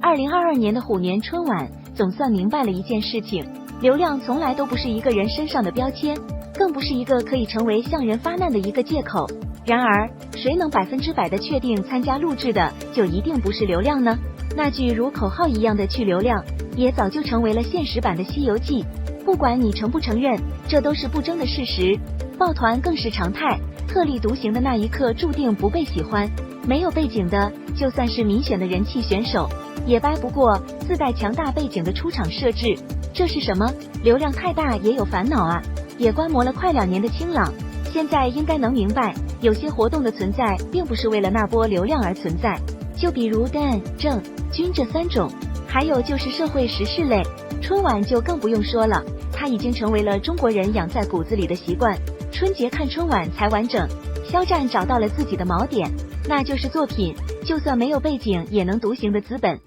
2022年的虎年春晚，总算明白了一件事情：流量从来都不是一个人身上的标签，更不是一个可以成为向人发难的一个借口。然而，谁能100%的确定参加录制的就一定不是流量呢？那句如口号一样的去流量，也早就成为了现实版的《西游记》。不管你承不承认，这都是不争的事实。抱团更是常态，特立独行的那一刻注定不被喜欢。没有背景的，就算是民选的人气选手，也掰不过自带强大背景的出场设置。这是什么？流量太大也有烦恼啊！也观摩了快2年的清朗，现在应该能明白，有些活动的存在并不是为了那波流量而存在。就比如Dan、郑、军这3种，还有就是社会时事类，春晚就更不用说了，它已经成为了中国人养在骨子里的习惯。春节看春晚才完整。肖战找到了自己的锚点，那就是作品，就算没有背景也能独行的资本。